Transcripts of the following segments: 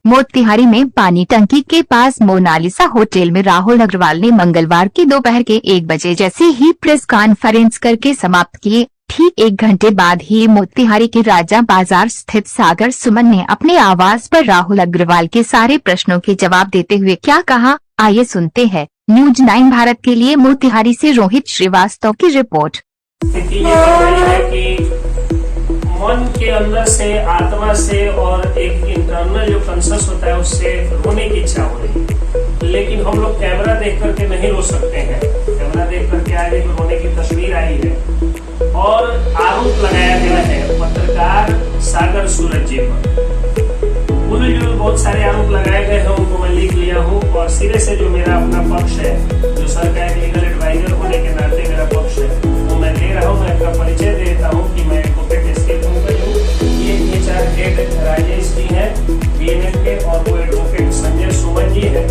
मोतिहारी में पानी टंकी के पास मोनालिसा होटल में राहुल अग्रवाल ने मंगलवार की दोपहर के 1 बजे जैसे ही प्रेस कॉन्फ्रेंस करके समाप्त किए। ठीक 1 घंटे बाद ही मोतिहारी के राजा बाजार स्थित सागर सुमन ने अपने आवास पर राहुल अग्रवाल के सारे प्रश्नों के जवाब देते हुए क्या कहा, आइए सुनते हैं। न्यूज 9 भारत के लिए मोतिहारी से रोहित श्रीवास्तव की रिपोर्ट। मन के अंदर से, आत्मा से और एक इंटरनल जो कंसस होता है उससे रोने की इच्छा हो रही है, लेकिन हम लोग कैमरा देख करके नहीं रो सकते हैं। कैमरा देख करके आज एक रोने की तस्वीर आई है और आरोप लगाया गया है पत्रकार सागर सूरज जी पर। उन्होंने बहुत सारे आरोप लगाए गए हैं, उनको मैं लिख लिया हूँ और सिरे से जो मेरा अपना पक्ष है, जो सर का एक लीगल एडवाइजर होने के नाते मेरा पक्ष है, वो मैं दे रहा हूँ। मैं अपना परिचय देता हूँ कि मैं एडवोकेट एसके पंकज हूँ। ये HR हेड राजेश जी है BNF के, और वो एडवोकेट संजय सुमन जी है।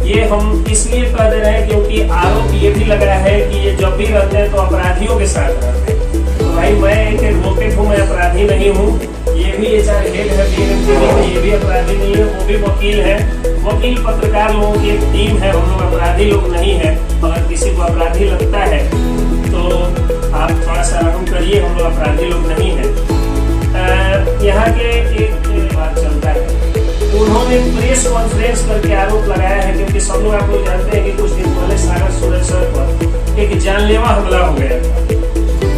ये हम इसलिए कह दे रहे हैं क्योंकि आरोप ये भी लगा है कि ये जब भी रहते हैं तो अपराधियों के साथ रहते हैं। तो भाई मैं एक एडवोकेट हूँ, मैं अपराधी नहीं हूँ। ये भी HR हेड है BNF के, ये भी अपराधी नहीं है, वो भी वकील है। वकील पत्रकार लोगों की एक टीम है, हम लोग अपराधी लोग नहीं है। अगर किसी को अपराधी लगता है तो आप थोड़ा सा रहम करिए, हम लोग अपराधी लोग नहीं है। यहाँ के एक बात चलता है, उन्होंने प्रेस कॉन्फ्रेंस करके आरोप लगाया है क्योंकि सब लोग आप लोग जानते हैं कि कुछ दिन पहले सागर सूरज सर पर एक जानलेवा हमला हो गया था।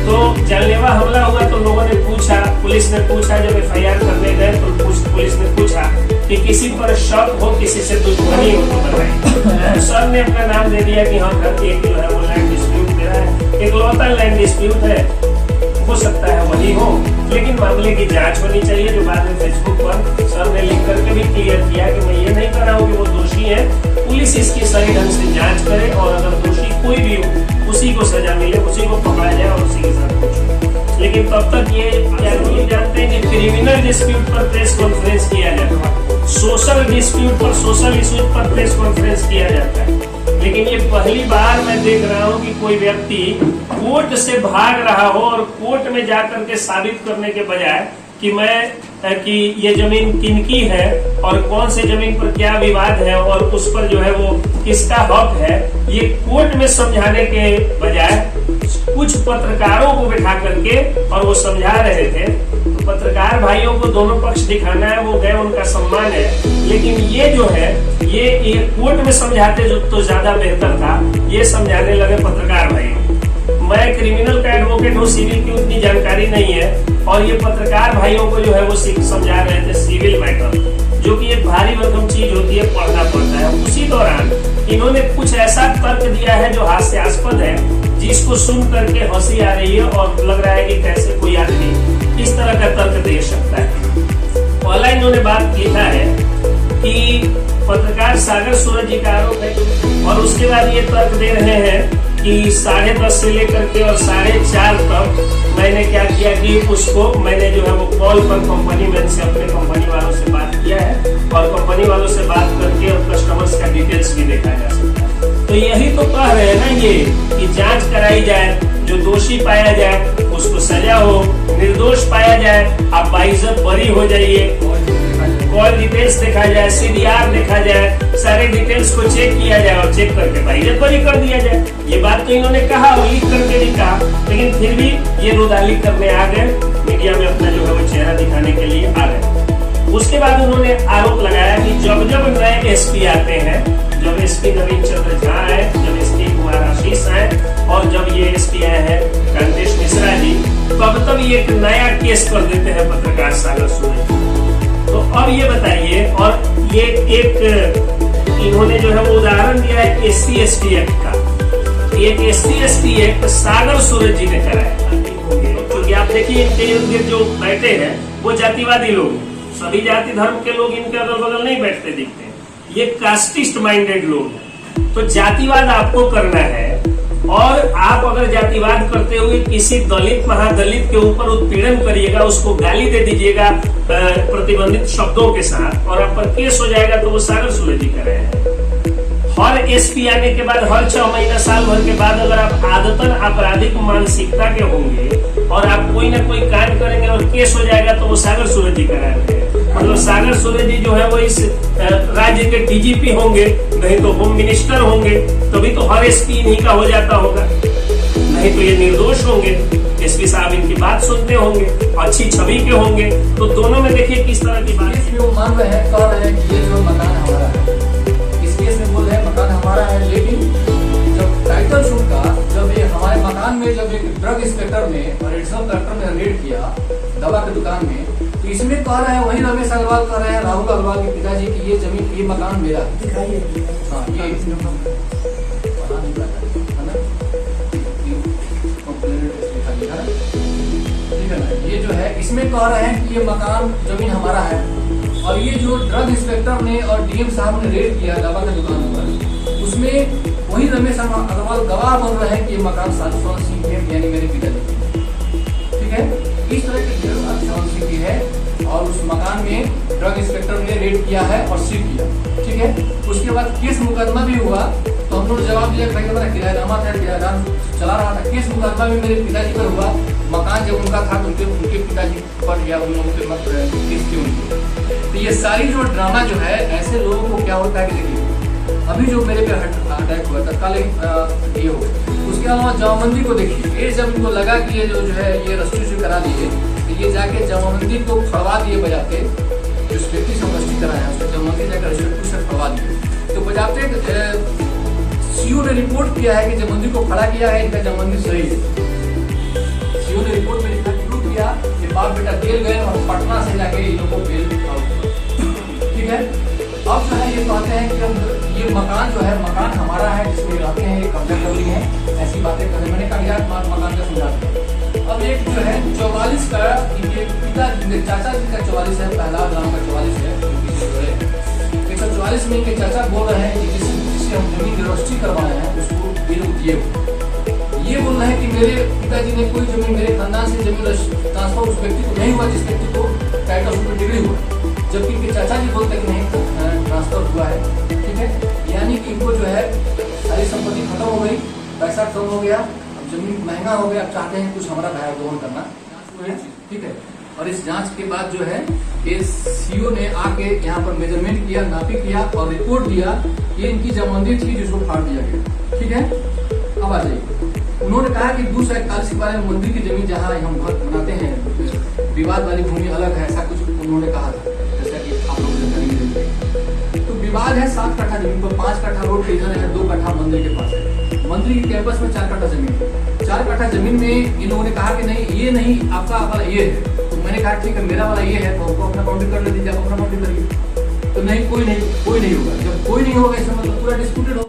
तो जानलेवा हमला हुआ तो लोगों ने पूछा, पुलिस ने पूछा, जब FIR करने गए तो पुलिस ने पूछा कि किसी पर शक हो, किसी से दुश्मनी हो तो बताइए। सर ने अपना नाम दे दिया कि हाँ धरती एक जो है वो लैंड डिस्प्यूट मेरा है, एक लौता लैंड डिस्प्यूट है, हो सकता है वही हो, लेकिन मामले की जांच होनी चाहिए। जो बाद में फेसबुक पर सर ने लिख करके भी क्लियर किया कि मैं ये नहीं कर रहा हूँ कि वो दोषी है, पुलिस इसकी सही ढंग से जांच करे और अगर दोषी कोई भी हो उसी को सजा मिले, उसी को पकड़ा जाए और उसी के साथ कुछ। लेकिन तब तक ये जानते हैं कि क्रिमिनल डिस्प्यूट पर प्रेस कॉन्फ्रेंस किया जाता है, सोशल डिस्प्यूट पर, सोशल इश्यूज पर प्रेस कॉन्फ्रेंस किया जाता है। लेकिन ये पहली बार मैं देख रहा हूँ कि कोई व्यक्ति कोर्ट से भाग रहा हो और कोर्ट में जाकर के साबित करने के बजाय कि ये जमीन किनकी है और कौन से जमीन पर क्या विवाद है और उस पर जो है वो किसका हक है, ये कोर्ट में समझाने के बजाय कुछ पत्रकारों को बिठा करके और वो समझा रहे थे। तो पत्रकार भाइयों को दोनों पक्ष दिखाना है, वो गए, उनका सम्मान है। लेकिन ये जो है ये कोर्ट में समझाते जो तो ज्यादा बेहतर था, ये समझाने लगे पत्रकार भाइयों। मैं क्रिमिनल का एडवोकेट हूँ, सिविल की उतनी जानकारी नहीं है, और ये पत्रकार भाइयों को जो है वो समझा रहे थे सिविल मैटर, जो कि एक भारी भरकम चीज होती है, पढ़ना पड़ता है। उसी दौरान इन्होंने कुछ ऐसा तर्क दिया है जो हास्यास्पद है, जिसको सुन करके हंसी आ रही है और लग रहा है कि कैसे कोई आदमी इस तरह का तर्क दे सकता है। पहला इन्होंने बात लिखा है कि पत्रकार सागर सूरज जी का आरोप है, और उसके बाद ये तर्क दे रहे हैं कि 10:30 से लेकर के और 4:30 तक मैंने क्या किया कि उसको मैंने जो है वो कॉल पर कंपनी मैन से, अपने कंपनी वालों से बात किया है और कंपनी वालों से बात करके और कस्टमर्स का डिटेल्स भी देखा जा सकता है। तो यही तो कह रहे हैं ना ये कि जांच कराई जाए, जो दोषी पाया जाए उसको सजा हो, निर्दोष पाया जाए आप बाइज्जत बरी हो जाइए, कॉल डिटेल्स देखा जाए, CDR देखा जाए, सारे डिटेल्स को चेक किया जाए और चेक करके बाइज्जत बरी कर दिया जाए। ये बात तो इन्होंने कहा और लिख करके भी कहा, लेकिन फिर भी ये रुदाली करने आ गए, मीडिया में अपना जो है वो चेहरा दिखाने के लिए आ गए। उसके बाद उन्होंने आरोप लगाया कि जब जब नए SP आते हैं, जब SP नवीन चंद्र झा आए, जब SP कुमार आशीष आए और जब ये SP आए हैं कंटेश मिश्रा जी, तब ये एक नया केस कर देते हैं पत्रकार सागर सूरज। तो अब ये बताइए, और ये एक इन्होंने जो है वो उदाहरण दिया है SC/ST एक्ट का। एक SC/ST एक्ट सागर सूरज जी ने कराया, क्योंकि आप देखिए इनके जो बैठे हैं वो जातिवादी लोग, सभी जाति धर्म के लोग इनके अगल बगल नहीं बैठते दिखते, ये कास्टिस्ट माइंडेड लोग हैं। तो जातिवाद आपको करना है, और आप अगर जातिवाद करते हुए किसी दलित महादलित के ऊपर उत्पीड़न करिएगा, उसको गाली दे दीजिएगा प्रतिबंधित शब्दों के साथ, और आप पर केस हो जाएगा, तो वो सागर सूरज जी कर रहे हैं। हर SP आने के बाद, हर 6 महीना साल भर के बाद अगर आप आदतन आपराधिक मानसिकता के होंगे और आप कोई ना कोई कांड करेंगे और केस हो जाएगा, तो वो सागर सूरज जी करा रहे हैं। मतलब सागर सूर्य जी जो है वो इस राज्य के डीजीपी होंगे, नहीं तो होम मिनिस्टर होंगे, तभी तो हर एसपी इन्हीं का हो जाता होगा, नहीं तो ये निर्दोष होंगे। एसपी साहब इनकी बात सुनते होंगे, अच्छी छवि के होंगे, तो दोनों में देखिए किस तरह की बात केस में वो मान रहे हैं, कह रहे हैं कि ये जो मकान हमारा है, इस केस में बोल रहे हैं मकान हमारा है। लेकिन जब टाइटल शूट का जब ये हमारे मकान में जब एक ड्रग इंस्पेक्टर ने और एडिशनल कलेक्टर ने रेड किया दवा की दुकान में, तो इसमें कह रहे हैं वही रमेश अग्रवाल कह रहे हैं राहुल अग्रवाल के पिताजी की ये जमीन ये मकान मेरा है। हाँ ये ठीक है ना, ये जो है इसमें कह रहे हैं कि ये मकान जमीन हमारा है। और ये जो ड्रग इंस्पेक्टर ने और डीएम साहब ने रेड किया दवा की दुकान पर, उसमें वही रमेश अग्रवाल गवाह बन रहे हैं कि ये मकान साधु सिंह के यानी मेरे पिताजी, ठीक है। इस तरह की साधु सिंह की है और उस मकान में ड्रग इंस्पेक्टर ने रेड किया है और सील किया, ठीक है। उसके बाद केस मुकदमा भी हुआ, तो हम लोग जवाब दिया भाई हमारा किराएदार था, किराएदार चला रहा था। केस मुकदमा भी मेरे पिताजी पर हुआ, मकान जब उनका था तो उनके पिताजी पर या उन लोगों के मत केस थी उनकी। तो ये सारी जो ड्रामा जो है, ऐसे लोगों को क्या होता है कि देखिए अभी जो मेरे पे अटैक हुआ था कल ये हो, उसके अलावा जमाबंदी को देखिए, ये जब इनको लगा कि ये जो है ये रजिस्ट्रेशन करा दिए, तो ये जाके जमाबंदी को फड़वा दिए बजाते, जो व्यक्ति से रजिस्ट्री कराया उसको जमाबंदी जाकर रजिस्ट्रेशन से फड़वा दिए। तो बजाते सीओ ने रिपोर्ट किया है कि जमाबंदी को खड़ा किया है, इनका जमाबंदी सही है। सीओ ने रिपोर्ट में लिखा किया कि बाप बेटा जेल गए और पटना से जाके इन लोगों को बेल, ठीक है। अब जो है ये कहते हैं कि हम ये मकान जो है मकान हमारा है, जिसमें रहते हैं, ये कब्जा कर लिए हैं, ऐसी बातें कर रहे। मैंने कागजात मकान का समझा। अब एक जो है 44 का इनके पिता चाचा जी का 44 है, पहला ग्राम का 44 है, 144 में इनके चाचा बोल रहे हैं कि जिससे हम जमीन रजिस्ट्री करवाए हैं उसको ये लोग दिए। ये बोल रहे हैं कि मेरे पिताजी ने कोई जमीन मेरे खानदान से जमीन ट्रांसफर उस व्यक्ति को नहीं हुआ जिस व्यक्ति को टाइटल शूट में डिग्री हुआ, जबकि इनके चाचा जी बोलते कि नहीं ट्रांसफर हुआ है, ठीक है। यानी कि इनको जो है सारी संपत्ति खत्म हो गई, पैसा कम हो गया, अब जमीन महंगा हो गया, अब चाहते हैं कुछ हमारा भाई दोहन करना, ठीक है। और इस जांच के बाद जो है ये सीओ ने आके यहाँ पर मेजरमेंट किया, नापी किया और रिपोर्ट दिया, ये इनकी जमानत थी जिसको फाड़ दिया गया, ठीक है। अब आ जाइए, उन्होंने कहा कि 241 के बारे में मंदिर की जमीन जहाँ हम घर बनाते हैं विवाद वाली भूमि अलग है, ऐसा कुछ उन्होंने कहा था, जैसा कि आप लोग जानकारी मिलेंगे। तो विवाद है 7 कट्ठा जमीन पर, 5 कट्ठा रोड के इधर है, 2 कट्ठा मंदिर के पास है। मंदिर के कैंपस में 4 कट्ठा जमीन है। 4 कट्ठा जमीन में इन लोगों ने कहा कि नहीं ये नहीं आपका वाला ये है, तो मैंने कहा ठीक है मेरा वाला ये है, तो हमको अपना बाउंड्री कर ले दीजिए, आप अपना बाउंड्री करिए। तो नहीं कोई नहीं होगा। जब कोई नहीं होगा इसका मतलब पूरा डिस्प्यूटेड हो